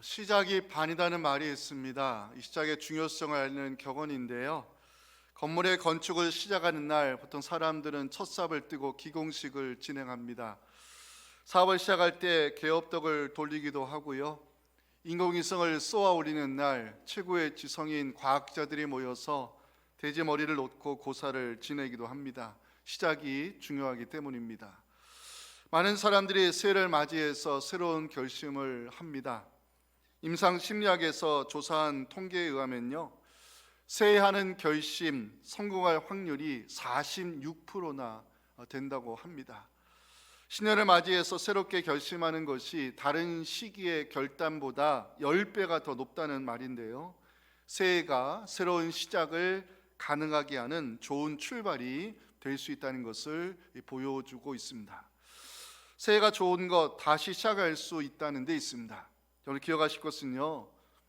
시작이 반이라는 말이 있습니다. 이 시작의 중요성을 알는 격언인데요. 건물의 건축을 시작하는 날 보통 사람들은 첫삽을 뜨고 기공식을 진행합니다. 사업을 시작할 때 개업덕을 돌리기도 하고요. 인공위성을 쏘아 올리는 날 최고의 지성인 과학자들이 모여서 돼지머리를 놓고 고사를 지내기도 합니다. 시작이 중요하기 때문입니다. 많은 사람들이 새해를 맞이해서 새로운 결심을 합니다. 임상심리학에서 조사한 통계에 의하면요, 새해하는 결심, 성공할 확률이 46%나 된다고 합니다. 신년을 맞이해서 새롭게 결심하는 것이 다른 시기의 결단보다 10배가 더 높다는 말인데요, 새해가 새로운 시작을 가능하게 하는 좋은 출발이 될 수 있다는 것을 보여주고 있습니다. 새해가 좋은 것, 다시 시작할 수 있다는 데 있습니다. 여러분 기억하실 것은요,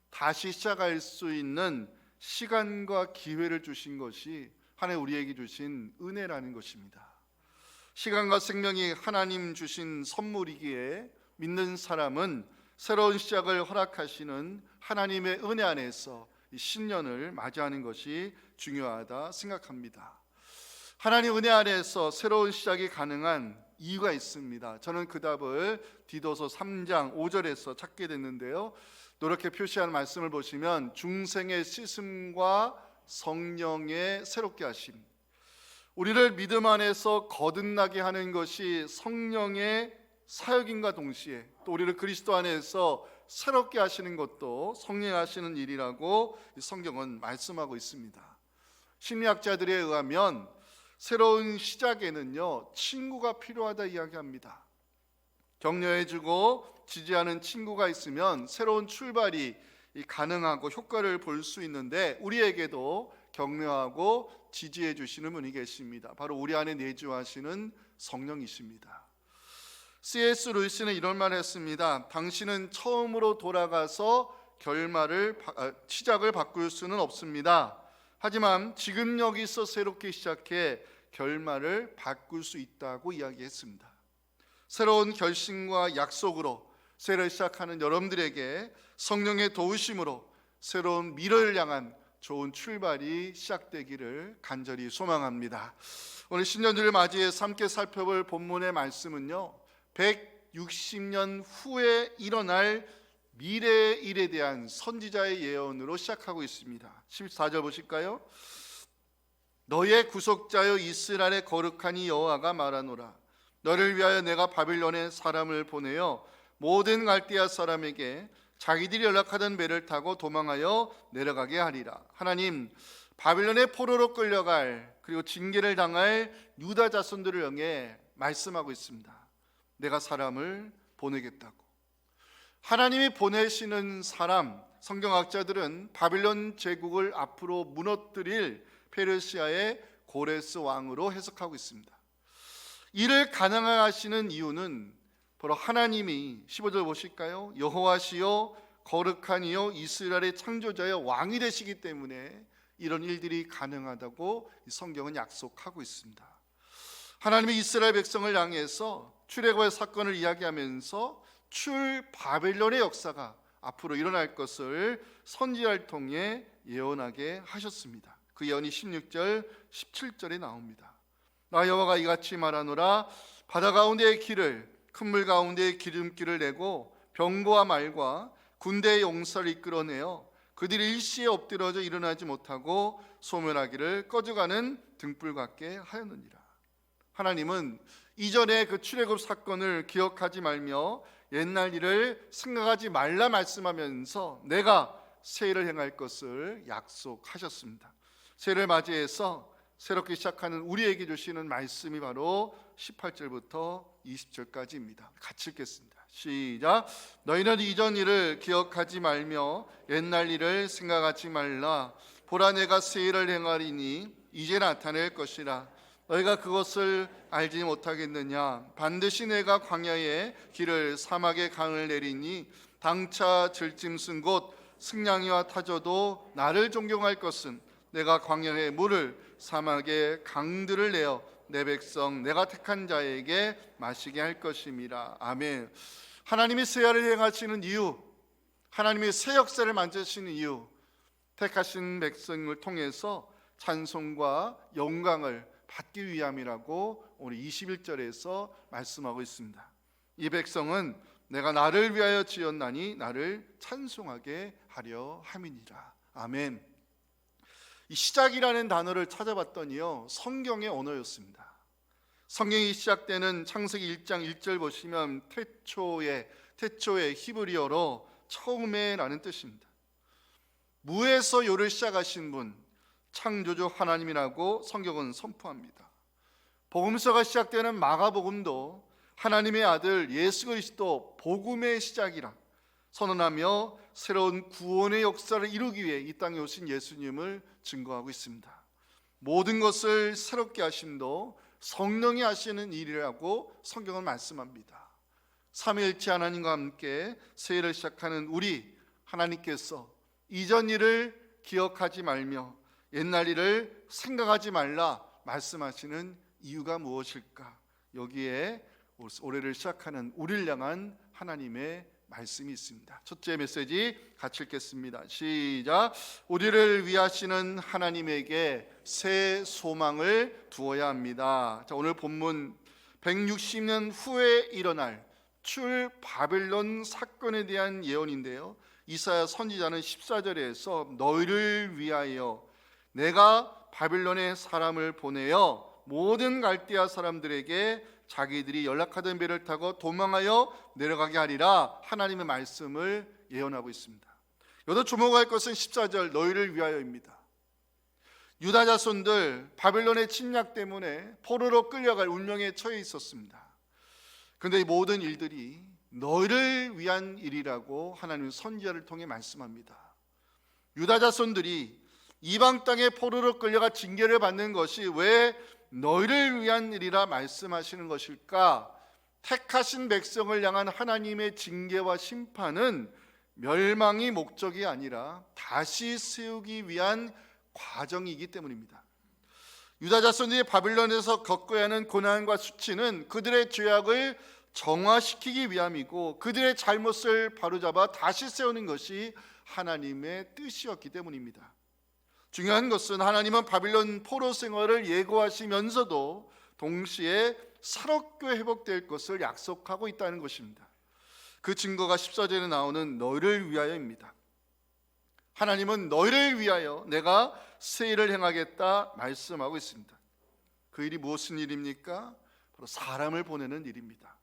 다시 시작할 수 있는 시간과 기회를 주신 것이 하나님 우리에게 주신 은혜라는 것입니다. 시간과 생명이 하나님 주신 선물이기에 믿는 사람은 새로운 시작을 허락하시는 하나님의 은혜 안에서 이 신년을 맞이하는 것이 중요하다 생각합니다. 하나님 은혜 안에서 새로운 시작이 가능한 이유가 있습니다. 저는 그 답을 디도서 3장 5절에서 찾게 됐는데요, 노랗게 표시한 말씀을 보시면 중생의 씻음과 성령의 새롭게 하심, 우리를 믿음 안에서 거듭나게 하는 것이 성령의 사역인과 동시에 또 우리를 그리스도 안에서 새롭게 하시는 것도 성령이 하시는 일이라고 성경은 말씀하고 있습니다. 심리학자들에 의하면 새로운 시작에는요, 친구가 필요하다 이야기합니다. 격려해주고 지지하는 친구가 있으면 새로운 출발이 가능하고 효과를 볼 수 있는데, 우리에게도 격려하고 지지해 주시는 분이 계십니다. 바로 우리 안에 내주하시는 성령이십니다. C.S. 루이스는 이런 말을 했습니다. 당신은 처음으로 돌아가서 시작을 바꿀 수는 없습니다. 하지만 지금 여기서 새롭게 시작해 결말을 바꿀 수 있다고 이야기했습니다. 새로운 결심과 약속으로 새해를 시작하는 여러분들에게 성령의 도우심으로 새로운 미래를 향한 좋은 출발이 시작되기를 간절히 소망합니다. 오늘 신년주를 맞이해서 함께 살펴볼 본문의 말씀은요, 160년 후에 일어날 미래의 일에 대한 선지자의 예언으로 시작하고 있습니다. 14절 보실까요? 너의 구속자여 이스라엘의 거룩한 이 여호와가 말하노라. 너를 위하여 내가 바빌론에 사람을 보내어 모든 갈대아 사람에게 자기들이 연락하던 배를 타고 도망하여 내려가게 하리라. 하나님, 바빌론의 포로로 끌려갈 그리고 징계를 당할 유다 자손들을 향해 말씀하고 있습니다. 내가 사람을 보내겠다고. 하나님이 보내시는 사람, 성경학자들은 바빌론 제국을 앞으로 무너뜨릴 페르시아의 고레스 왕으로 해석하고 있습니다. 이를 가능하게 하시는 이유는 바로 하나님이, 15절 보실까요? 여호와시여 거룩한 이여 이스라엘의 창조자여 왕이 되시기 때문에 이런 일들이 가능하다고 성경은 약속하고 있습니다. 하나님이 이스라엘 백성을 향해서 출애굽의 사건을 이야기하면서 바벨론의 역사가 앞으로 일어날 것을 선지자를 통해 예언하게 하셨습니다. 그 예언이 16절, 17절에 나옵니다. 나 여호와가 이같이 말하노라. 바다 가운데의 길을, 큰 물 가운데의 기름길을 내고 병거와 말과 군대의 용사를 이끌어내어 그들이 일시에 엎드러져 일어나지 못하고 소멸하기를 꺼져가는 등불 같게 하였느니라. 하나님은 이전에 그 출애굽 사건을 기억하지 말며 옛날 일을 생각하지 말라 말씀하면서 내가 새해를 행할 것을 약속하셨습니다. 새해를 맞이해서 새롭게 시작하는 우리에게 주시는 말씀이 바로 18절부터 20절까지입니다. 같이 읽겠습니다. 시작. 너희는 이전 일을 기억하지 말며 옛날 일을 생각하지 말라. 보라, 내가 새해를 행하리니 이제 나타낼 것이라. 너희가 그것을 알지 못하겠느냐? 반드시 내가 광야에 길을, 사막에 강을 내리니 당차 들짐승 곧 승냥이와 타조도 나를 존경할 것은 내가 광야에 물을, 사막에 강들을 내어 내 백성 내가 택한 자에게 마시게 할 것임이라. 아멘. 하나님이 새해를 행하시는 이유, 하나님의 새 역사를 만드시는 이유, 택하신 백성을 통해서 찬송과 영광을 받기 위함이라고 오늘 21절에서 말씀하고 있습니다. 이 백성은 내가 나를 위하여 지었나니 나를 찬송하게 하려 함이니라. 아멘. 이 시작이라는 단어를 찾아봤더니요, 성경의 언어였습니다. 성경이 시작되는 창세기 1장 1절 보시면 태초의 히브리어로 처음에라는 뜻입니다. 무에서 요를 시작하신 분, 창조주 하나님이라고 성경은 선포합니다. 복음서가 시작되는 마가복음도 하나님의 아들 예수 그리스도 복음의 시작이라 선언하며 새로운 구원의 역사를 이루기 위해 이 땅에 오신 예수님을 증거하고 있습니다. 모든 것을 새롭게 하심도 성령이 하시는 일이라고 성경은 말씀합니다. 삼위일체 하나님과 함께 새해를 시작하는 우리, 하나님께서 이전 일을 기억하지 말며 옛날 일을 생각하지 말라 말씀하시는 이유가 무엇일까? 여기에 올해를 시작하는 우리를 향한 하나님의 말씀이 있습니다. 첫째 메시지 같이 읽겠습니다. 시작. 우리를 위하시는 하나님에게 새 소망을 두어야 합니다. 자, 오늘 본문 160년 후에 일어날 출 바벨론 사건에 대한 예언인데요, 이사야 선지자는 14절에서 너희를 위하여 내가 바벨론에 사람을 보내어 모든 갈대아 사람들에게 자기들이 연락하던 배를 타고 도망하여 내려가게 하리라 하나님의 말씀을 예언하고 있습니다. 여기서 주목할 것은 14절 너희를 위하여입니다. 유다 자손들 바벨론의 침략 때문에 포로로 끌려갈 운명에 처해 있었습니다. 그런데 이 모든 일들이 너희를 위한 일이라고 하나님은 선지자를 통해 말씀합니다. 유다 자손들이 이방 땅에 포로로 끌려가 징계를 받는 것이 왜 너희를 위한 일이라 말씀하시는 것일까? 택하신 백성을 향한 하나님의 징계와 심판은 멸망이 목적이 아니라 다시 세우기 위한 과정이기 때문입니다. 유다 자손들이 바빌론에서 겪어야 하는 고난과 수치는 그들의 죄악을 정화시키기 위함이고 그들의 잘못을 바로잡아 다시 세우는 것이 하나님의 뜻이었기 때문입니다. 중요한 것은 하나님은 바빌론 포로 생활을 예고하시면서도 동시에 새롭게 회복될 것을 약속하고 있다는 것입니다. 그 증거가 14절에 나오는 너희를 위하여입니다. 하나님은 너희를 위하여 내가 새 일을 행하겠다 말씀하고 있습니다. 그 일이 무슨 일입니까? 바로 사람을 보내는 일입니다.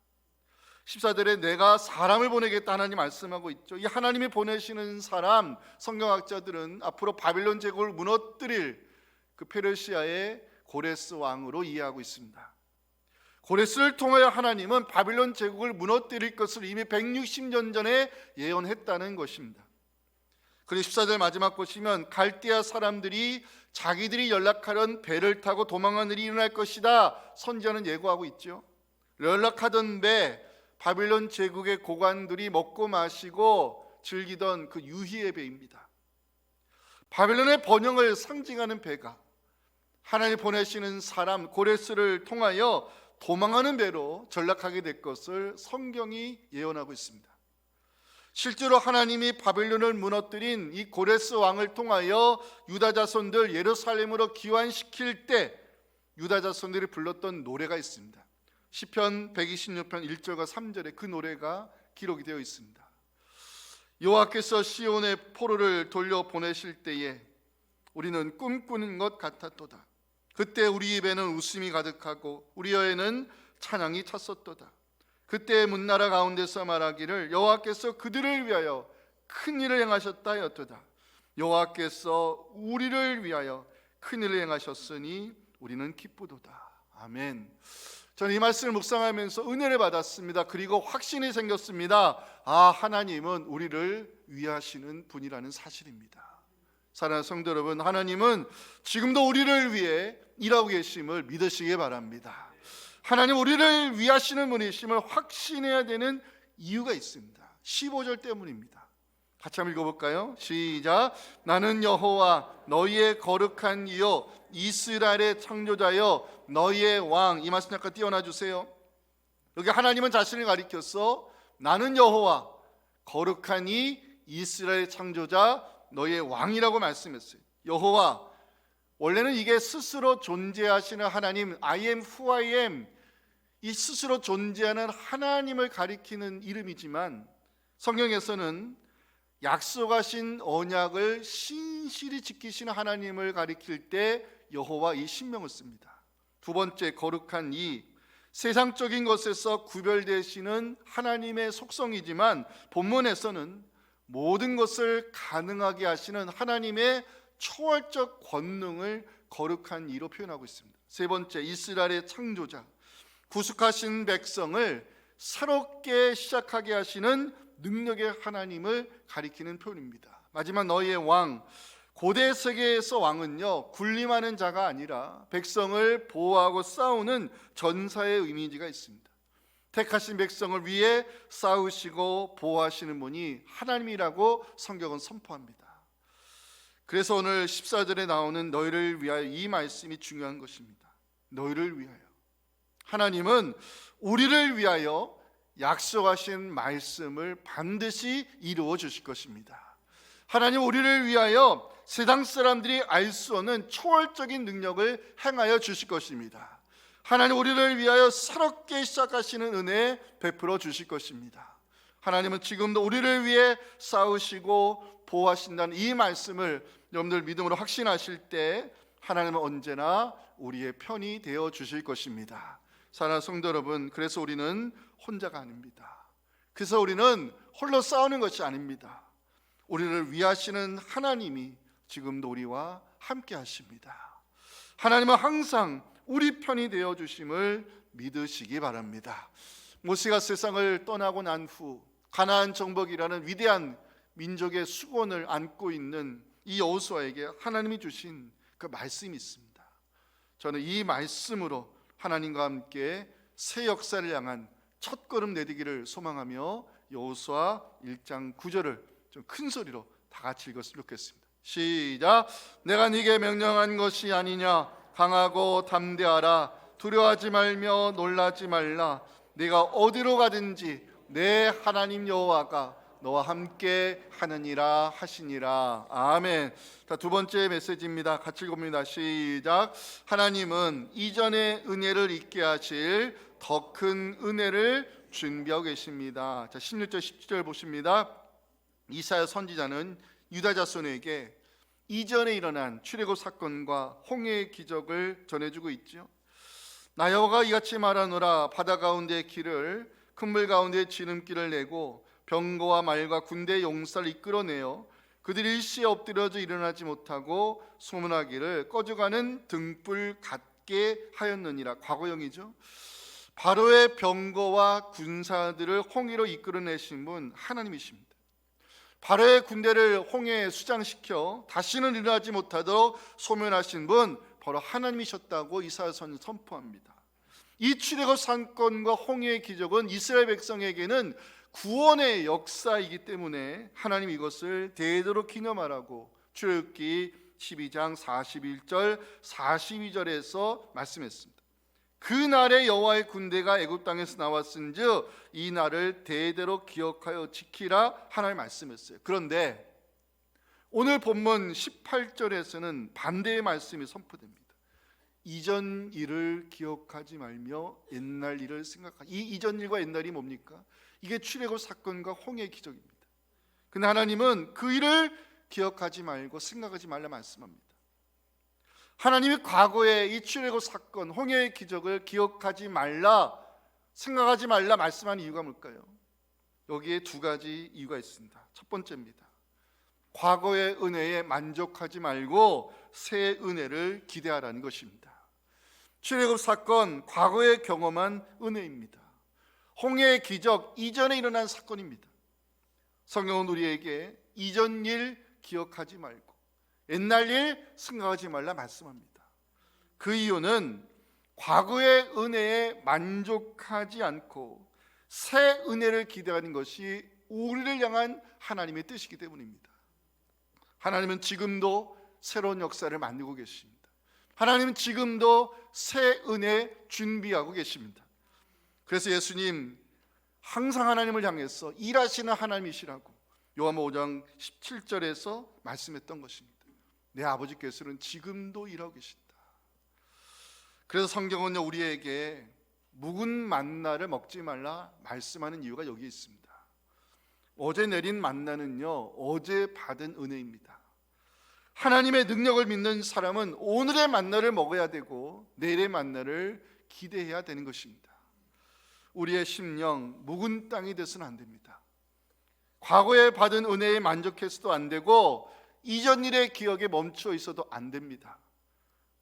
14절에 내가 사람을 보내겠다 하나님 말씀하고 있죠. 이 하나님이 보내시는 사람, 성경학자들은 앞으로 바빌론 제국을 무너뜨릴 그 페르시아의 고레스 왕으로 이해하고 있습니다. 고레스를 통하여 하나님은 바빌론 제국을 무너뜨릴 것을 이미 160년 전에 예언했다는 것입니다. 그리고 14절 마지막 보시면 갈대아 사람들이 자기들이 연락하던 배를 타고 도망하는 일이 일어날 것이다 선지자는 예고하고 있죠. 연락하던 배, 바빌론 제국의 고관들이 먹고 마시고 즐기던 그 유희의 배입니다. 바빌론의 번영을 상징하는 배가 하나님 보내시는 사람 고레스를 통하여 도망하는 배로 전락하게 될 것을 성경이 예언하고 있습니다. 실제로 하나님이 바빌론을 무너뜨린 이 고레스 왕을 통하여 유다 자손들 예루살렘으로 귀환시킬 때 유다 자손들이 불렀던 노래가 있습니다. 시편 126편 1절과 3절에 그 노래가 기록이 되어 있습니다. 여호와께서 시온의 포로를 돌려보내실 때에 우리는 꿈꾸는 것 같았도다. 그때 우리 입에는 웃음이 가득하고 우리 혀에는 찬양이 찼었도다. 그때 문나라 가운데서 말하기를 여호와께서 그들을 위하여 큰 일을 행하셨다 하였도다. 여호와께서 우리를 위하여 큰 일을 행하셨으니 우리는 기쁘도다. 아멘. 저는 이 말씀을 묵상하면서 은혜를 받았습니다. 그리고 확신이 생겼습니다. 아, 하나님은 우리를 위하시는 분이라는 사실입니다. 사랑하는 성도 여러분, 하나님은 지금도 우리를 위해 일하고 계심을 믿으시기 바랍니다. 하나님 우리를 위하시는 분이심을 확신해야 되는 이유가 있습니다. 15절 때문입니다. 같이 한번 읽어볼까요? 시작. 나는 여호와 너희의 거룩한 이요 이스라엘의 창조자여 너희의 왕. 이 말씀 잠깐 띄워놔 주세요. 여기 하나님은 자신을 가리켜서 나는 여호와 거룩한 이 이스라엘의 창조자 너의 왕이라고 말씀했어요. 여호와, 원래는 이게 스스로 존재하시는 하나님, I am who I am, 이 스스로 존재하는 하나님을 가리키는 이름이지만 성경에서는 약속하신 언약을 신실히 지키시는 하나님을 가리킬 때 여호와 이 신명을 씁니다. 두 번째, 거룩한 이, 세상적인 것에서 구별되시는 하나님의 속성이지만 본문에서는 모든 것을 가능하게 하시는 하나님의 초월적 권능을 거룩한 이로 표현하고 있습니다. 세 번째, 이스라엘의 창조자, 구속하신 백성을 새롭게 시작하게 하시는 능력의 하나님을 가리키는 표현입니다. 마지막, 너희의 왕, 고대 세계에서 왕은요 군림하는 자가 아니라 백성을 보호하고 싸우는 전사의 이미지가 있습니다. 택하신 백성을 위해 싸우시고 보호하시는 분이 하나님이라고 성경은 선포합니다. 그래서 오늘 14절에 나오는 너희를 위하여, 이 말씀이 중요한 것입니다. 너희를 위하여. 하나님은 우리를 위하여 약속하신 말씀을 반드시 이루어 주실 것입니다. 하나님 우리를 위하여 세상 사람들이 알 수 없는 초월적인 능력을 행하여 주실 것입니다. 하나님 우리를 위하여 새롭게 시작하시는 은혜 베풀어 주실 것입니다. 하나님은 지금도 우리를 위해 싸우시고 보호하신다는 이 말씀을 여러분들 믿음으로 확신하실 때 하나님은 언제나 우리의 편이 되어 주실 것입니다. 사랑하는 성도 여러분, 그래서 우리는 혼자가 아닙니다. 그래서 우리는 홀로 싸우는 것이 아닙니다. 우리를 위하시는 하나님이 지금도 우리와 함께 하십니다. 하나님은 항상 우리 편이 되어 주심을 믿으시기 바랍니다. 모세가 세상을 떠나고 난 후 가나안 정복이라는 위대한 민족의 수건을 안고 있는 이 여호수아에게 하나님이 주신 그 말씀이 있습니다. 저는 이 말씀으로 하나님과 함께 새 역사를 향한 첫걸음 내디기를 소망하며 여호수아 1장 9절을 좀 큰 소리로 다 같이 읽었으면 좋겠습니다. 시작. 내가 네게 명령한 것이 아니냐. 강하고 담대하라. 두려워하지 말며 놀라지 말라. 네가 어디로 가든지 내 하나님 여호와가 너와 함께 하느니라 하시니라. 아멘. 자, 두 번째 메시지입니다. 같이 읽어봅니다. 시작. 하나님은 이전의 은혜를 잊게 하실 더 큰 은혜를 준비하고 계십니다. 자, 16절 17절 보십니다. 이사야 선지자는 유다 자손에게 이전에 일어난 출애굽 사건과 홍해의 기적을 전해주고 있죠. 나 여호와가 이같이 말하노라. 바다 가운데 길을, 큰 물 가운데 지름길을 내고 병거와 말과 군대의 용사를 이끌어내어 그들이 일시에 엎드려져 일어나지 못하고 소문하기를 꺼져가는 등불 같게 하였느니라. 과거형이죠. 바로의 병거와 군사들을 홍해로 이끌어내신 분 하나님이십니다. 바로의 군대를 홍해에 수장시켜 다시는 일어나지 못하도록 소멸하신 분 바로 하나님이셨다고 이사야서는 선포합니다. 이 출애굽 사건과 홍해의 기적은 이스라엘 백성에게는 구원의 역사이기 때문에 하나님 이것을 대대로 기념하라고 출애굽기 12장 41절 42절에서 말씀했습니다. 그 날에 여호와의 군대가 애굽 땅에서 나왔은즉 이 날을 대대로 기억하여 지키라 하나님 말씀했어요. 그런데 오늘 본문 18절에서는 반대의 말씀이 선포됩니다. 이전 일을 기억하지 말며 옛날 일을 생각하라. 이 이전 일과 옛날이 뭡니까? 이게 출애굽 사건과 홍해의 기적입니다. 근데 하나님은 그 일을 기억하지 말고 생각하지 말라 말씀합니다. 하나님이 과거에 이 출애굽 사건, 홍해의 기적을 기억하지 말라, 생각하지 말라 말씀한 이유가 뭘까요? 여기에 두 가지 이유가 있습니다. 첫 번째입니다. 과거의 은혜에 만족하지 말고 새 은혜를 기대하라는 것입니다. 출애굽 사건, 과거에 경험한 은혜입니다. 홍해의 기적, 이전에 일어난 사건입니다. 성경은 우리에게 이전 일 기억하지 말고 옛날 일 생각하지 말라 말씀합니다. 그 이유는 과거의 은혜에 만족하지 않고 새 은혜를 기대하는 것이 우리를 향한 하나님의 뜻이기 때문입니다. 하나님은 지금도 새로운 역사를 만들고 계십니다. 하나님은 지금도 새 은혜 준비하고 계십니다. 그래서 예수님 항상 하나님을 향해서 일하시는 하나님이시라고, 요한복음 5장 17절에서 말씀했던 것입니다. 내 아버지께서는 지금도 일하고 계신다. 그래서 성경은요, 우리에게 묵은 만나를 먹지 말라 말씀하는 이유가 여기 있습니다. 어제 내린 만나는요, 어제 받은 은혜입니다. 하나님의 능력을 믿는 사람은 오늘의 만나를 먹어야 되고 내일의 만나를 기대해야 되는 것입니다. 우리의 심령 묵은 땅이 돼서는 안 됩니다. 과거에 받은 은혜에 만족해서도 안 되고 이전 일의 기억에 멈춰 있어도 안 됩니다.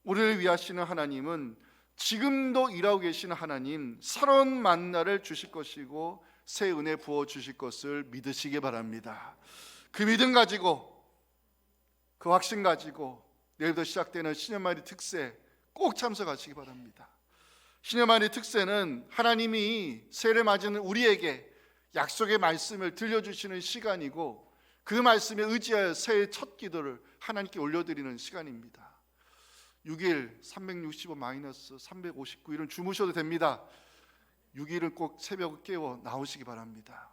우리를 위하시는 하나님은 지금도 일하고 계시는 하나님, 새로운 만나를 주실 것이고 새 은혜 부어 주실 것을 믿으시기 바랍니다. 그 믿음 가지고, 그 확신 가지고 내일부터 시작되는 신년말이 특세 꼭 참석하시기 바랍니다. 신년말이 특세는 하나님이 새해를 맞이하는 우리에게 약속의 말씀을 들려주시는 시간이고, 그 말씀에 의지하여 새해 첫 기도를 하나님께 올려드리는 시간입니다. 6일 365-359일은 주무셔도 됩니다. 6일은 꼭 새벽에 깨워 나오시기 바랍니다.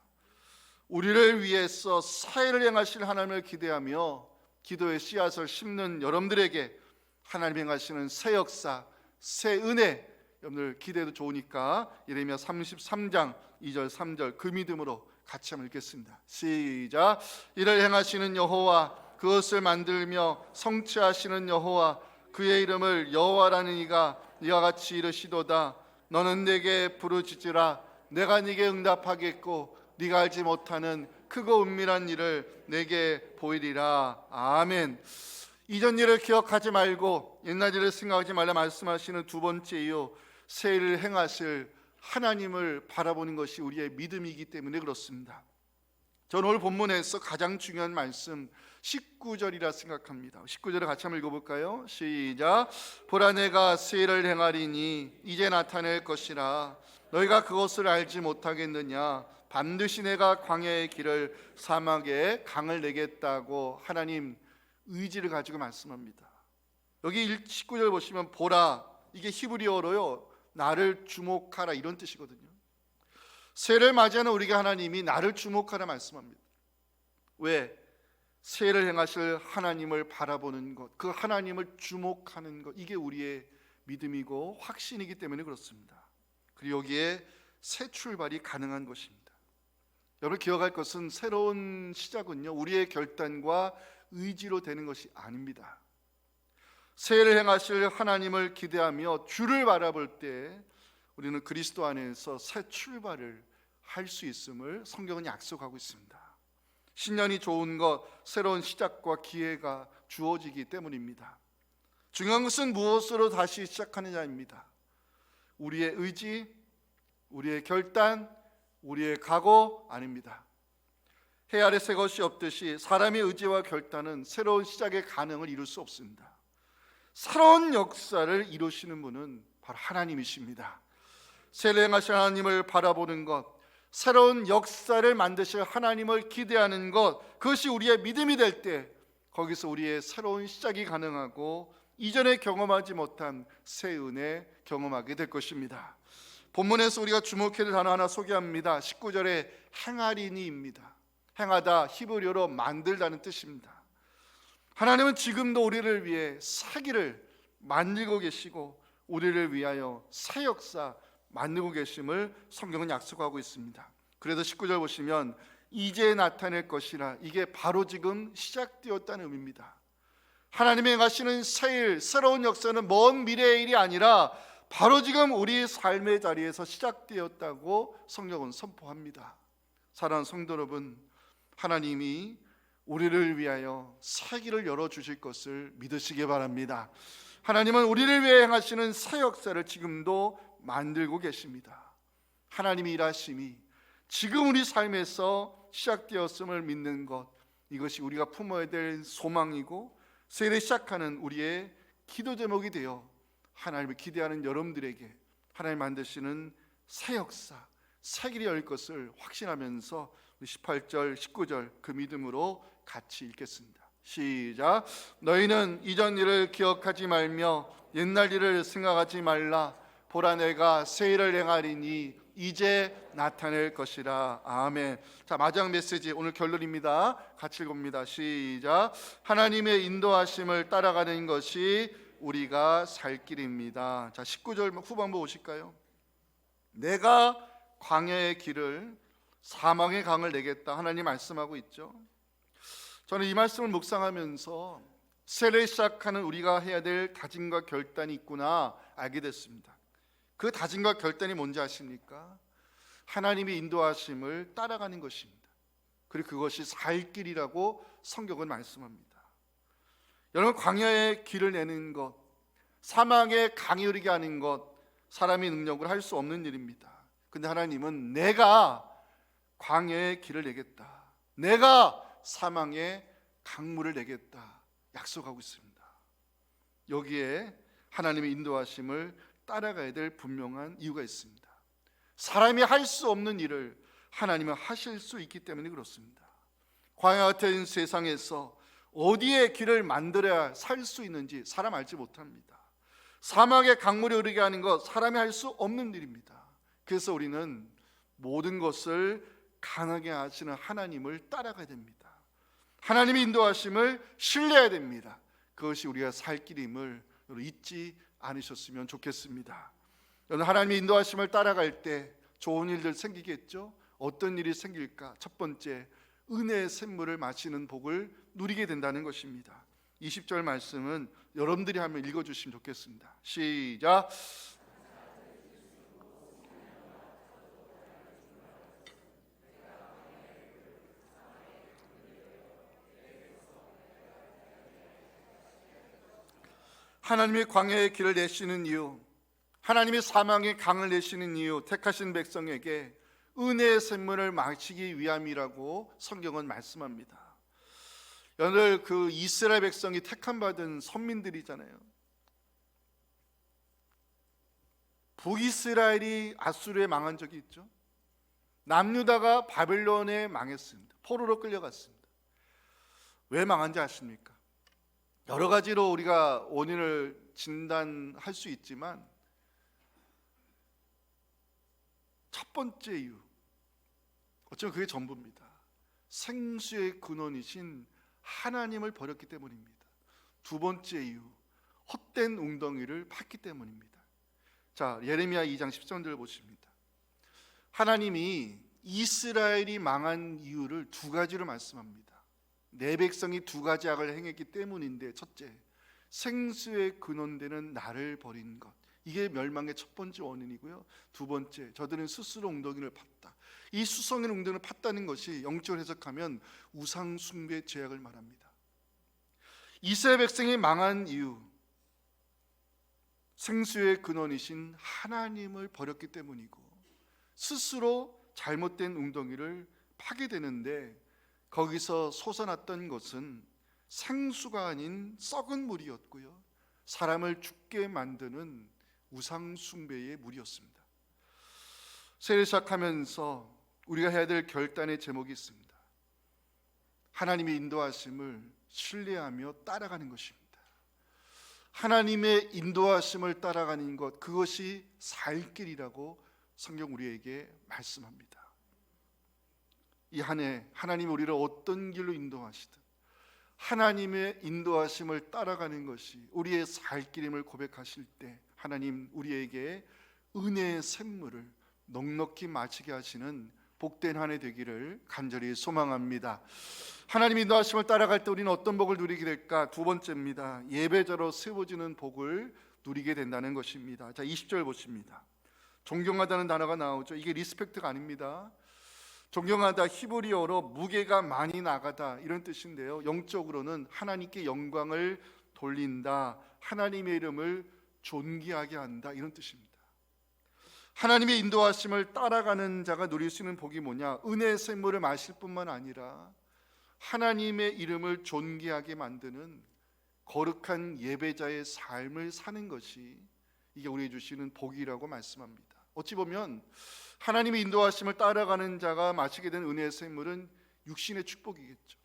우리를 위해서 사회를 행하실 하나님을 기대하며 기도의 씨앗을 심는 여러분들에게 하나님 행하시는 새 역사, 새 은혜, 여러분들 기대도 좋으니까 예레미야 33장 2절 3절 그 믿음으로 같이 한번 읽겠습니다. 시작. 이를 행하시는 여호와, 그것을 만들며 성취하시는 여호와, 그의 이름을 여호와라는 이가 이와 같이 이르시도다. 너는 내게 부르짖으라. 내가 네게 응답하겠고 네가 알지 못하는 크고 은밀한 일을 내게 보이리라. 아멘. 이전 일을 기억하지 말고 옛날 일을 생각하지 말라 말씀하시는 두 번째 이유, 새해를 행하실 하나님을 바라보는 것이 우리의 믿음이기 때문에 그렇습니다. 저는 오늘 본문에서 가장 중요한 말씀 19절이라 생각합니다. 19절을 같이 한번 읽어볼까요? 시작. 보라, 내가 새해를 행하리니 이제 나타낼 것이라. 너희가 그것을 알지 못하겠느냐? 반드시 내가 광야의 길을, 사막에 강을 내겠다고 하나님 의지를 가지고 말씀합니다. 여기 19절 보시면 보라, 이게 히브리어로요, 나를 주목하라 이런 뜻이거든요. 새해를 맞이하는 우리가 하나님이 나를 주목하라 말씀합니다. 왜? 새해를 행하실 하나님을 바라보는 것, 그 하나님을 주목하는 것, 이게 우리의 믿음이고 확신이기 때문에 그렇습니다. 그리고 여기에 새 출발이 가능한 것입니다. 여러분 기억할 것은 새로운 시작은요, 우리의 결단과 의지로 되는 것이 아닙니다. 새해를 행하실 하나님을 기대하며 주를 바라볼 때 우리는 그리스도 안에서 새 출발을 할 수 있음을 성경은 약속하고 있습니다. 신년이 좋은 것, 새로운 시작과 기회가 주어지기 때문입니다. 중요한 것은 무엇으로 다시 시작하느냐입니다. 우리의 의지, 우리의 결단, 우리의 각오 아닙니다. 해 아래 새 것이 없듯이 사람의 의지와 결단은 새로운 시작의 가능을 이룰 수 없습니다. 새로운 역사를 이루시는 분은 바로 하나님이십니다. 새해를 행하실 하나님을 바라보는 것, 새로운 역사를 만드실 하나님을 기대하는 것, 그것이 우리의 믿음이 될 때 거기서 우리의 새로운 시작이 가능하고 이전에 경험하지 못한 새 은혜 경험하게 될 것입니다. 본문에서 우리가 주목해야 될 단어 하나 소개합니다. 19절에 행하리니입니다. 행하다, 히브리어로 만들다는 뜻입니다. 하나님은 지금도 우리를 위해 새 길을 만들고 계시고 우리를 위하여 새 역사 만들고 계심을 성경은 약속하고 있습니다. 그래서 19절 보시면 이제 나타낼 것이라, 이게 바로 지금 시작되었다는 의미입니다. 하나님이 행하시는 새 일, 새로운 역사는 먼 미래의 일이 아니라 바로 지금 우리 삶의 자리에서 시작되었다고 성경은 선포합니다. 사랑하는 성도 여러분, 하나님이 우리를 위하여 새 길을 열어주실 것을 믿으시기 바랍니다. 하나님은 우리를 위해 행하시는 새 역사를 지금도 만들고 계십니다. 하나님이 일하심이 지금 우리 삶에서 시작되었음을 믿는 것, 이것이 우리가 품어야 될 소망이고 새해를 시작하는 우리의 기도 제목이 되어 하나님을 기대하는 여러분들에게 하나님 만드시는 새 역사, 새 길이 열릴 것을 확신하면서 18절, 19절 그 믿음으로 같이 읽겠습니다. 시작. 너희는 이전 일을 기억하지 말며 옛날 일을 생각하지 말라. 보라, 내가 새 일을 행하리니 이제 나타낼 것이라. 아멘. 자, 마지막 메시지 오늘 결론입니다. 같이 읽어봅니다. 시작. 하나님의 인도하심을 따라가는 것이 우리가 살 길입니다. 자, 19절 후반부 오실까요? 내가 광야의 길을 사망의 강을 내겠다. 하나님 말씀하고 있죠. 저는 이 말씀을 묵상하면서 새를 시작하는 우리가 해야 될 다짐과 결단이 있구나 알게 됐습니다. 그 다짐과 결단이 뭔지 아십니까? 하나님의 인도하심을 따라가는 것입니다. 그리고 그것이 살 길이라고 성경은 말씀합니다. 여러분, 광야의 길을 내는 것, 사막의 강이 흐르게 하는 것, 사람의 능력으로 할 수 없는 일입니다. 근데 하나님은 내가 광야의 길을 내겠다, 내가 사망의 강물을 내겠다 약속하고 있습니다. 여기에 하나님의 인도하심을 따라가야 될 분명한 이유가 있습니다. 사람이 할 수 없는 일을 하나님은 하실 수 있기 때문에 그렇습니다. 광야 같은 세상에서 어디에 길을 만들어야 살 수 있는지 사람 알지 못합니다. 사막에 강물이 흐르게 하는 것 사람이 할 수 없는 일입니다. 그래서 우리는 모든 것을 강하게 하시는 하나님을 따라가야 됩니다. 하나님의 인도하심을 신뢰해야 됩니다. 그것이 우리가 살 길임을 잊지 않으셨으면 좋겠습니다. 여러분, 하나님의 인도하심을 따라갈 때 좋은 일들 생기겠죠? 어떤 일이 생길까? 첫 번째, 은혜의 샘물을 마시는 복을 누리게 된다는 것입니다. 20절 말씀은 여러분들이 한번 읽어주시면 좋겠습니다. 시작. 하나님이 광야의 길을 내시는 이유, 하나님이 사망의 강을 내시는 이유, 택하신 백성에게 은혜의 샘물을 마시기 위함이라고 성경은 말씀합니다. 오늘 그 이스라엘 백성이 택함 받은 선민들이잖아요. 북이스라엘이 아수르에 망한 적이 있죠. 남유다가 바벨론에 망했습니다. 포로로 끌려갔습니다. 왜 망한지 아십니까? 여러 가지로 우리가 원인을 진단할 수 있지만 첫 번째 이유, 어쩌면 그게 전부입니다. 생수의 근원이신 하나님을 버렸기 때문입니다. 두 번째 이유, 헛된 웅덩이를 팠기 때문입니다. 자, 예레미야 2장 10절을 보십니다. 하나님이 이스라엘이 망한 이유를 두 가지로 말씀합니다. 내 백성이 두 가지 악을 행했기 때문인데, 첫째, 생수의 근원되는 나를 버린 것, 이게 멸망의 첫 번째 원인이고요. 두 번째, 저들은 스스로 웅덩이를 팠다. 이 수성인 웅덩이를 팠다는 것이 영적으로 해석하면 우상 숭배 죄악을 말합니다. 이스라엘 백성이 망한 이유, 생수의 근원이신 하나님을 버렸기 때문이고 스스로 잘못된 웅덩이를 파게 되는데, 거기서 솟아났던 것은 생수가 아닌 썩은 물이었고요, 사람을 죽게 만드는 우상 숭배의 물이었습니다. 새해 시작하면서 우리가 해야 될 결단의 제목이 있습니다. 하나님의 인도하심을 신뢰하며 따라가는 것입니다. 하나님의 인도하심을 따라가는 것, 그것이 살 길이라고 성경 우리에게 말씀합니다. 이 한 해 하나님이 우리를 어떤 길로 인도하시든 하나님의 인도하심을 따라가는 것이 우리의 살 길임을 고백하실 때 하나님 우리에게 은혜의 샘물을 넉넉히 마시게 하시는 복된 한 해 되기를 간절히 소망합니다. 하나님 인도하심을 따라갈 때 우리는 어떤 복을 누리게 될까? 두 번째입니다. 예배자로 세워지는 복을 누리게 된다는 것입니다. 자, 20절 보십니다. 존경하다는 단어가 나오죠. 이게 리스펙트가 아닙니다. 존경하다, 히브리어로 무게가 많이 나가다 이런 뜻인데요, 영적으로는 하나님께 영광을 돌린다, 하나님의 이름을 존귀하게 한다, 이런 뜻입니다. 하나님의 인도하심을 따라가는 자가 누릴 수 있는 복이 뭐냐? 은혜의 샘물을 마실 뿐만 아니라 하나님의 이름을 존귀하게 만드는 거룩한 예배자의 삶을 사는 것이 이게 우리에게 주시는 복이라고 말씀합니다. 어찌 보면 하나님의 인도하심을 따라가는 자가 마시게 된 은혜의 샘물은 육신의 축복이겠죠.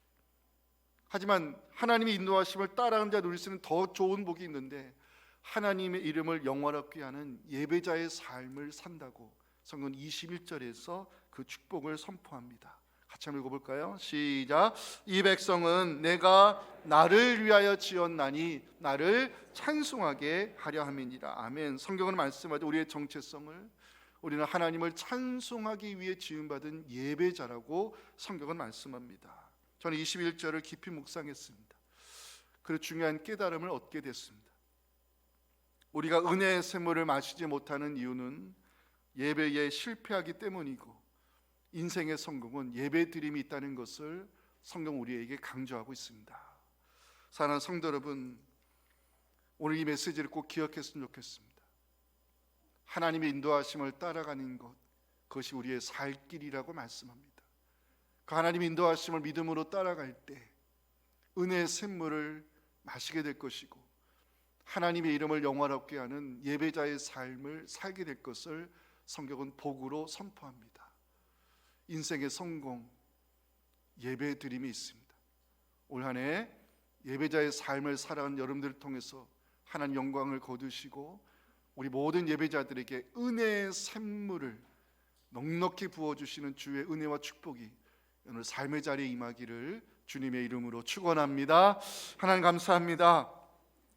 하지만 하나님의 인도하심을 따라가는 자 누릴 수 있는 더 좋은 복이 있는데, 하나님의 이름을 영화롭게 하는 예배자의 삶을 산다고 성경 21절에서 그 축복을 선포합니다. 같이 한번 읽어볼까요? 시작. 이 백성은 내가 나를 위하여 지었나니 나를 찬송하게 하려 함이니라. 아멘. 성경은 말씀하죠. 우리의 정체성을, 우리는 하나님을 찬송하기 위해 지음받은 예배자라고 성경은 말씀합니다. 저는 21절을 깊이 묵상했습니다. 그 중요한 깨달음을 얻게 됐습니다. 우리가 은혜의 샘물을 마시지 못하는 이유는 예배에 실패하기 때문이고, 인생의 성공은 예배드림이 있다는 것을 성경 우리에게 강조하고 있습니다. 사랑하는 성도 여러분, 오늘 이 메시지를 꼭 기억했으면 좋겠습니다. 하나님의 인도하심을 따라가는 것, 그것이 우리의 살 길이라고 말씀합니다. 그 하나님의 인도하심을 믿음으로 따라갈 때 은혜의 샘물을 마시게 될 것이고, 하나님의 이름을 영화롭게 하는 예배자의 삶을 살게 될 것을 성경은 복으로 선포합니다. 인생의 성공, 예배 드림이 있습니다. 올 한 해 예배자의 삶을 살아온 여러분들을 통해서 하나님 영광을 거두시고, 우리 모든 예배자들에게 은혜의 샘물을 넉넉히 부어주시는 주의 은혜와 축복이 오늘 삶의 자리에 임하기를 주님의 이름으로 축원합니다. 하나님 감사합니다.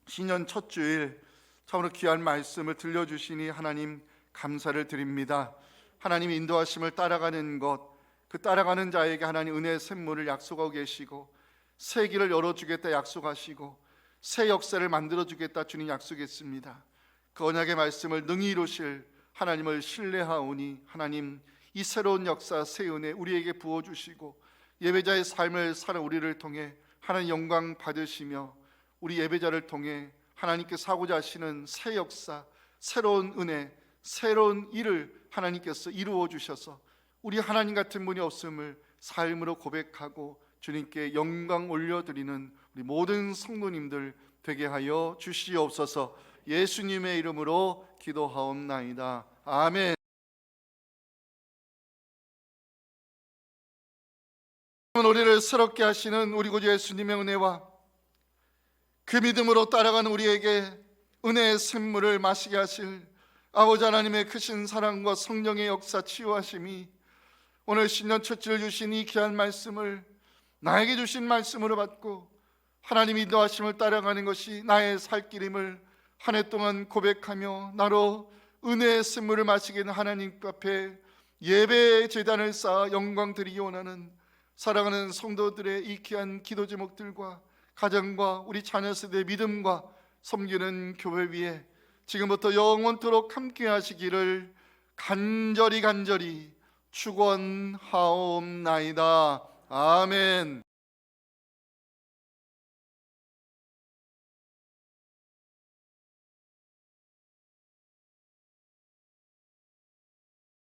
신년 첫 주일 참으로 귀한 말씀을 들려주시니 하나님 감사를 드립니다. 하나님의 인도하심을 따라가는 것, 그 따라가는 자에게 하나님 은혜의 샘물을 약속하고 계시고, 새 길을 열어주겠다 약속하시고, 새 역사를 만들어주겠다 주님 약속했습니다. 그 언약의 말씀을 능히 이루실 하나님을 신뢰하오니, 하나님 이 새로운 역사, 새 은혜 우리에게 부어주시고, 예배자의 삶을 살아 우리를 통해 하나님 영광 받으시며, 우리 예배자를 통해 하나님께서 하고자 하시는 새 역사, 새로운 은혜, 새로운 일을 하나님께서 이루어 주셔서 우리 하나님 같은 분이 없음을 삶으로 고백하고 주님께 영광 올려드리는 우리 모든 성도님들 되게 하여 주시옵소서. 예수님의 이름으로 기도하옵나이다. 아멘. 우리를 새롭게 하시는 우리 구주 예수님의 은혜와 그 믿음으로 따라가는 우리에게 은혜의 샘물을 마시게 하실 아버지 하나님의 크신 사랑과 성령의 역사 치유하심이 오늘 신년 첫주를 주신 이 귀한 말씀을 나에게 주신 말씀으로 받고 하나님이 인도하심을 따라가는 것이 나의 살 길임을 한 해 동안 고백하며 나로 은혜의 샘물을 마시게 된 하나님 앞에 예배의 제단을 쌓아 영광 드리기 원하는 사랑하는 성도들의 이 귀한 기도 제목들과 가정과 우리 자녀 세대의 믿음과 섬기는 교회 위에 지금부터 영원토록 함께 하시기를 간절히 축원하옵나이다. 아멘.